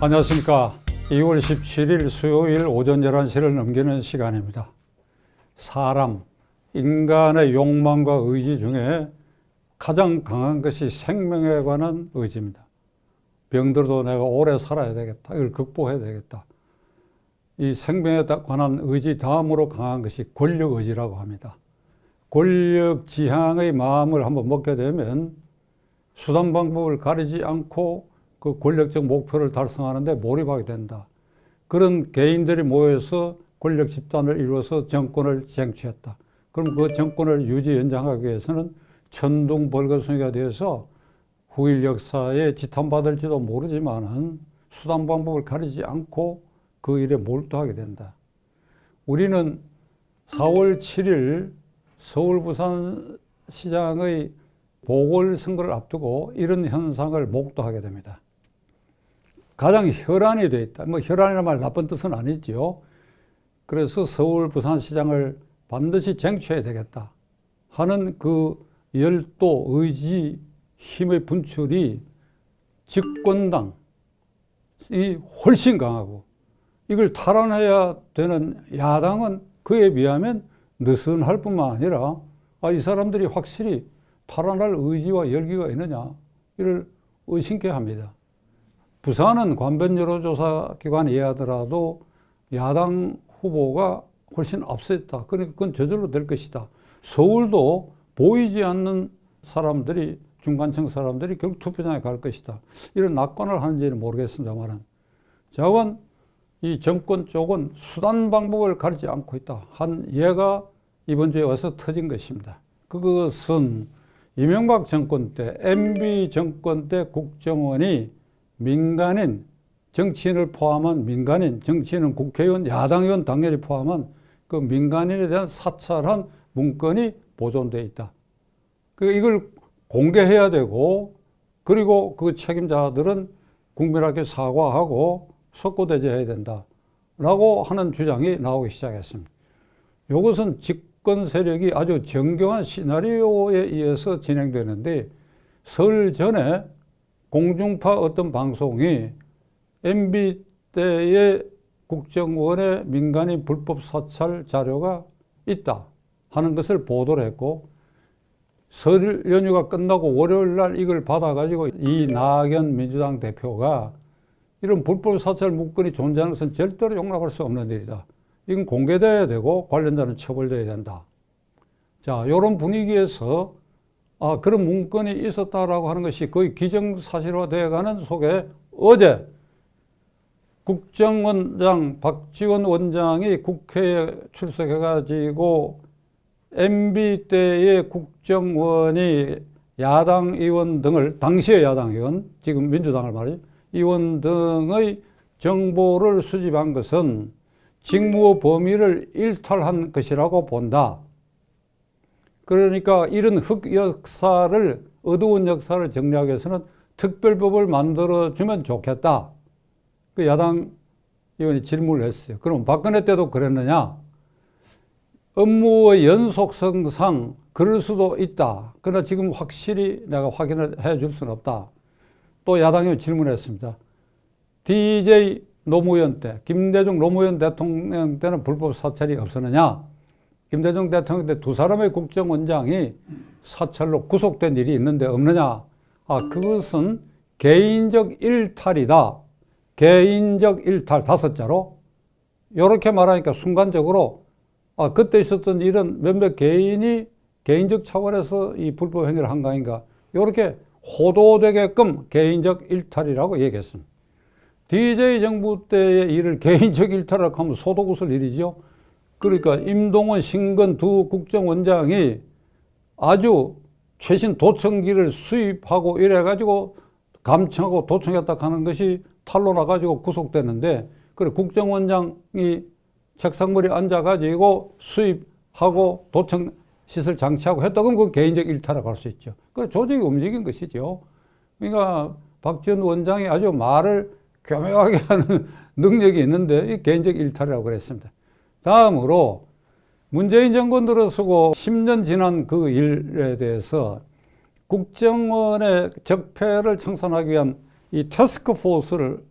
안녕하십니까. 2월 17일 수요일 오전 11시를 넘기는 시간입니다. 사람, 인간의 욕망과 의지 중에 가장 강한 것이 생명에 관한 의지입니다. 병들어도 내가 오래 살아야 되겠다. 이걸 극복해야 되겠다. 이 생명에 관한 의지 다음으로 강한 것이 권력 의지라고 합니다. 권력 지향의 마음을 한번 먹게 되면 수단 방법을 가리지 않고 그 권력적 목표를 달성하는데 몰입하게 된다. 그런 개인들이 모여서 권력 집단을 이루어서 정권을 쟁취했다. 그럼 그 정권을 유지 연장하기 위해서는 천둥벌거숭이가 되어서 후일 역사에 지탄받을지도 모르지만은 수단 방법을 가리지 않고 그 일에 몰두하게 된다. 우리는 4월 7일 서울 부산시장의 보궐선거를 앞두고 이런 현상을 목도하게 됩니다. 가장 혈안이 되어 있다. 혈안이라는 말 나쁜 뜻은 아니죠. 그래서 서울 부산시장을 반드시 쟁취해야 되겠다 하는 그 열도, 의지, 힘의 분출이 집권당이 훨씬 강하고 이걸 탈환해야 되는 야당은 그에 비하면 느슨할 뿐만 아니라 이 사람들이 확실히 탈환할 의지와 열기가 있느냐 이를 의심케 합니다. 부산은 관변 여론조사 기관에 하더라도 야당 후보가 훨씬 앞섰다. 그러니까 그건 저절로 될 것이다. 서울도 보이지 않는 사람들이 중간층 사람들이 결국 투표장에 갈 것이다. 이런 낙관을 하는지는 모르겠습니다만 자관 이 정권 쪽은 수단 방법을 가리지 않고 있다 한 예가 이번 주에 와서 터진 것입니다. 그것은 이명박 정권 때 MB 정권 때 국정원이 민간인 정치인을 포함한 민간인 정치인은 국회의원 야당의원 당연히 포함한 그 민간인에 대한 사찰한 문건이 보존되어 있다. 이걸 공개해야 되고 그리고 그 책임자들은 국민에게 사과하고 석고대죄해야 된다라고 하는 주장이 나오기 시작했습니다. 이것은 집권 세력이 아주 정교한 시나리오에 의해서 진행되는데 설 전에 공중파 어떤 방송이 MB 때의 국정원의 민간인 불법 사찰 자료가 있다 하는 것을 보도를 했고 설 연휴가 끝나고 월요일 날 이걸 받아가지고 이낙연 민주당 대표가 이런 불법 사찰 문건이 존재하는 것은 절대로 용납할 수 없는 일이다. 이건 공개돼야 되고 관련자는 처벌돼야 된다. 자, 이런 분위기에서 그런 문건이 있었다라고 하는 것이 거의 기정사실화되어가는 속에 어제 국정원장 박지원 원장이 국회에 출석해가지고 MB 때의 국정원이 야당 의원 등을 당시의 야당 의원, 지금 민주당을 말이죠. 의원 등의 정보를 수집한 것은 직무 범위를 일탈한 것이라고 본다. 그러니까 이런 흑역사를 어두운 역사를 정리하기 위해서는 특별법을 만들어주면 좋겠다. 그 야당 의원이 질문을 했어요. 그럼 박근혜 때도 그랬느냐? 업무의 연속성상 그럴 수도 있다. 그러나 지금 확실히 내가 확인을 해줄 수는 없다. 또 야당이 질문했습니다. DJ 노무현 때, 김대중 노무현 대통령 때는 불법 사찰이 없었느냐? 김대중 대통령 때 두 사람의 국정원장이 사찰로 구속된 일이 있는데 없느냐? 그것은 개인적 일탈이다. 개인적 일탈 5자로. 이렇게 말하니까 순간적으로 그때 있었던 일은 몇몇 개인이 개인적 차원에서 이 불법 행위를 한 거 아닌가. 이렇게 호도되게끔 개인적 일탈이라고 얘기했습니다. DJ 정부 때의 일을 개인적 일탈이라고 하면 소도 웃을 일이죠. 그러니까 임동원, 신건 두 국정원장이 아주 최신 도청기를 수입하고 이래가지고 감청하고 도청했다 하는 것이 탄로 나가지고 구속됐는데 그래 국정원장이 책상머리에 앉아가지고 수입하고 도청 시설 장치하고 했다 그러면 그 개인적 일탈이라고 할 수 있죠. 그 조직이 움직인 것이죠. 그러니까 박지원 원장이 아주 말을 교묘하게 하는 능력이 있는데 이 개인적 일탈이라고 그랬습니다. 다음으로 문재인 정권 들어서고 10년 지난 그 일에 대해서 국정원의 적폐를 청산하기 위한 이 태스크포스를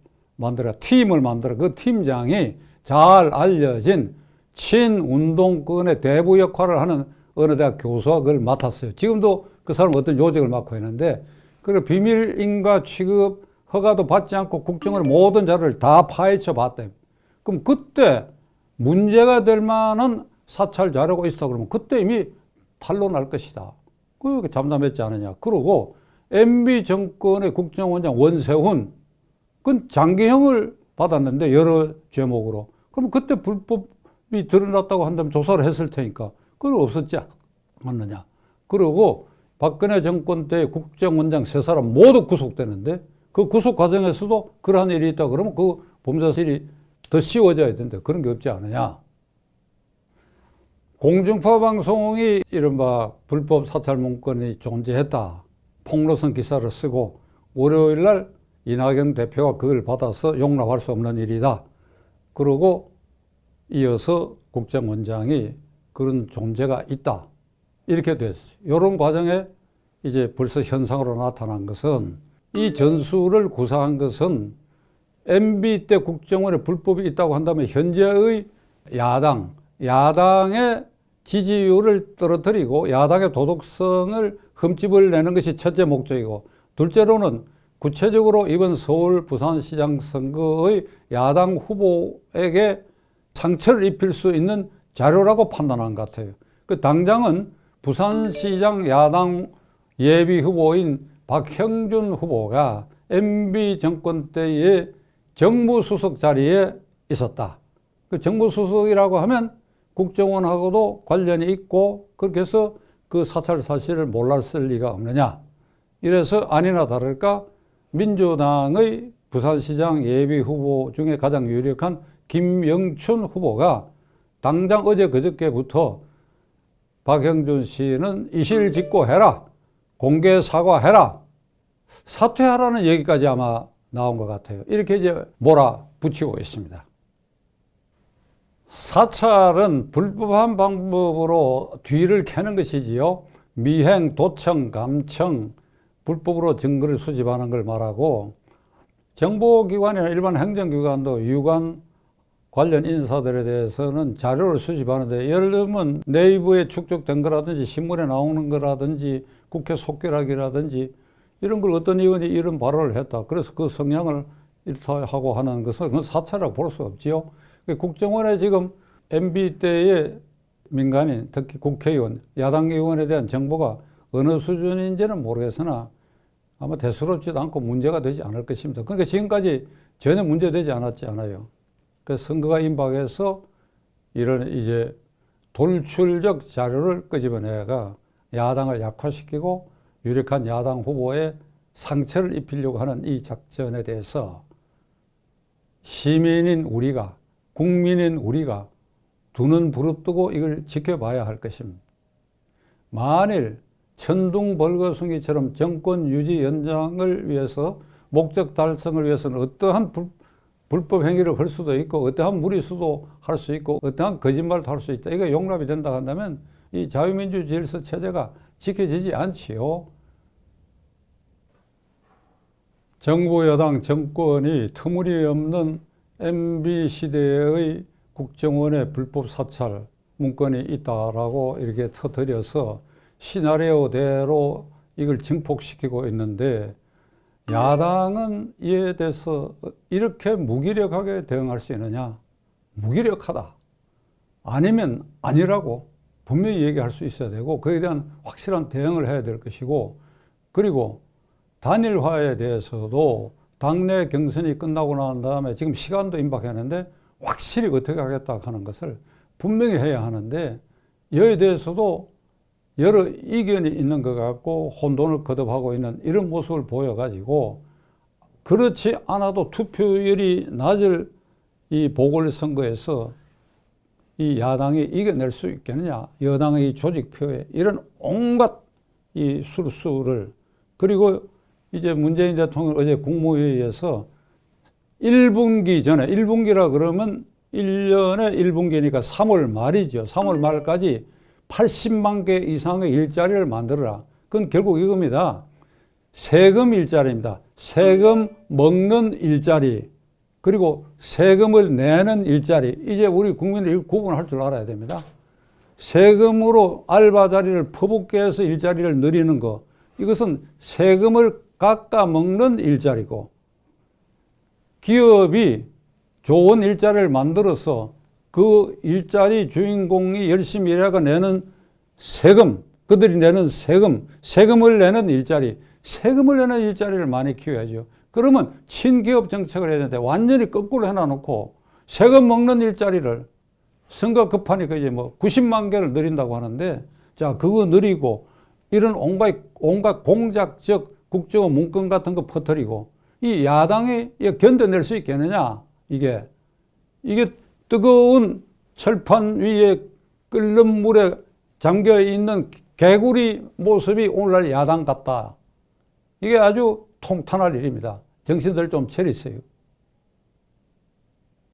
팀을 만들어 그 팀장이 잘 알려진 친운동권의 대부 역할을 하는 어느 대학 교수가 그걸 맡았어요. 지금도 그 사람 어떤 요직을 맡고 있는데, 그리고 비밀인가 취급 허가도 받지 않고 국정원의 모든 자료를 다 파헤쳐 봤대요. 그럼 그때 문제가 될 만한 사찰 자료가 있었다 그러면 그때 이미 탄로날 것이다. 그렇게 잠잠했지 않느냐. 그러고 MB 정권의 국정원장 원세훈, 그건 장기형을 받았는데 여러 죄목으로. 그럼 그때 불법이 드러났다고 한다면 조사를 했을 테니까 그건 없었지 않느냐. 그리고 박근혜 정권 때 국정원장 3사람 모두 구속되는데 그 구속 과정에서도 그러한 일이 있다 그러면 그 범죄사실이 더 쉬워져야 되는데 그런 게 없지 않느냐. 공중파 방송이 이른바 불법 사찰 문건이 존재했다. 폭로성 기사를 쓰고 월요일 날 이낙연 대표가 그걸 받아서 용납할 수 없는 일이다. 그러고 이어서 국정원장이 그런 존재가 있다. 이렇게 됐어요. 이런 과정에 이제 벌써 현상으로 나타난 것은 이 전술을 구사한 것은 MB 때 국정원에 불법이 있다고 한다면 현재의 야당의 지지율을 떨어뜨리고 야당의 도덕성을 흠집을 내는 것이 첫째 목적이고, 둘째로는 구체적으로 이번 서울 부산시장 선거의 야당 후보에게 상처를 입힐 수 있는 자료라고 판단한 것 같아요. 그 당장은 부산시장 야당 예비 후보인 박형준 후보가 MB 정권 때의 정무수석 자리에 있었다. 그 정무수석이라고 하면 국정원하고도 관련이 있고 그렇게 해서 그 사찰 사실을 몰랐을 리가 없느냐. 이래서 아니나 다를까 민주당의 부산시장 예비 후보 중에 가장 유력한 김영춘 후보가 당장 어제 그저께부터 박형준 씨는 이실직고해라, 공개 사과해라, 사퇴하라는 얘기까지 아마 나온 것 같아요. 이렇게 이제 몰아붙이고 있습니다. 사찰은 불법한 방법으로 뒤를 캐는 것이지요. 미행, 도청, 감청, 불법으로 증거를 수집하는 걸 말하고, 정보기관이나 일반 행정기관도 유관 관련 인사들에 대해서는 자료를 수집하는데, 예를 들면 네이버에 축적된 거라든지 신문에 나오는 거라든지 국회 속기록이라든지 이런 걸 어떤 의원이 이런 발언을 했다. 그래서 그 성향을 일탈하고 하는 것은 그건 사찰이라고 볼 수 없지요. 국정원에 지금 MB 때의 민간인, 특히 국회의원, 야당 의원에 대한 정보가 어느 수준인지는 모르겠으나 아마 대수롭지도 않고 문제가 되지 않을 것입니다. 그러니까 지금까지 전혀 문제되지 않았지 않아요. 그 선거가 임박해서 이런 이제 돌출적 자료를 끄집어내가 야당을 약화시키고 유력한 야당 후보에 상처를 입히려고 하는 이 작전에 대해서 시민인 우리가, 국민인 우리가 두 눈 부릅뜨고 이걸 지켜봐야 할 것입니다. 만일 천둥벌거숭이처럼 정권 유지 연장을 위해서, 목적 달성을 위해서는 어떠한 불법 행위를 할 수도 있고 어떠한 무리수도 할 수 있고 어떠한 거짓말도 할 수 있다. 이거 용납이 된다 한다면 이 자유민주 질서 체제가 지켜지지 않지요. 정부 여당 정권이 터무니없는 MB 시대의 국정원의 불법 사찰 문건이 있다라고 이렇게 터뜨려서 시나리오대로 이걸 증폭시키고 있는데, 야당은 이에 대해서 이렇게 무기력하게 대응할 수 있느냐? 무기력하다. 아니면 아니라고 분명히 얘기할 수 있어야 되고 그에 대한 확실한 대응을 해야 될 것이고, 그리고 단일화에 대해서도 당내 경선이 끝나고 난 다음에 지금 시간도 임박했는데 확실히 어떻게 하겠다 하는 것을 분명히 해야 하는데, 여기에 대해서도 여러 이견이 있는 것 같고 혼돈을 거듭하고 있는 이런 모습을 보여가지고, 그렇지 않아도 투표율이 낮을 이 보궐선거에서 이 야당이 이겨낼 수 있겠느냐, 여당의 조직표에 이런 온갖 이 술수를, 그리고 이제 문재인 대통령 어제 국무회의에서 1분기 전에, 1분기라 그러면 1년에 1분기니까 3월 말이죠. 3월 말까지 80만 개 이상의 일자리를 만들어라. 그건 결국 이겁니다. 세금 일자리입니다. 세금 먹는 일자리. 그리고 세금을 내는 일자리. 이제 우리 국민들이 구분할 줄 알아야 됩니다. 세금으로 알바 자리를 퍼붓게 해서 일자리를 늘리는 거. 이것은 세금을 깎아먹는 일자리고, 기업이 좋은 일자리를 만들어서 그 일자리 주인공이 열심히 일하고 내는 세금, 그들이 내는 세금을 내는 일자리, 세금을 내는 일자리를 많이 키워야죠. 그러면 친기업 정책을 해야 되는데 완전히 거꾸로 해놔놓고 세금 먹는 일자리를, 선거 급하니까 이제 뭐 90만 개를 늘린다고 하는데, 자, 그거 늘리고 이런 온갖 공작적 국정원 문건 같은 거 퍼뜨리고, 이 야당이 견뎌낼 수 있겠느냐? 이게 뜨거운 철판 위에 끓는 물에 잠겨 있는 개구리 모습이 오늘날 야당 같다. 이게 아주 통탄할 일입니다. 정신들 좀 차리세요.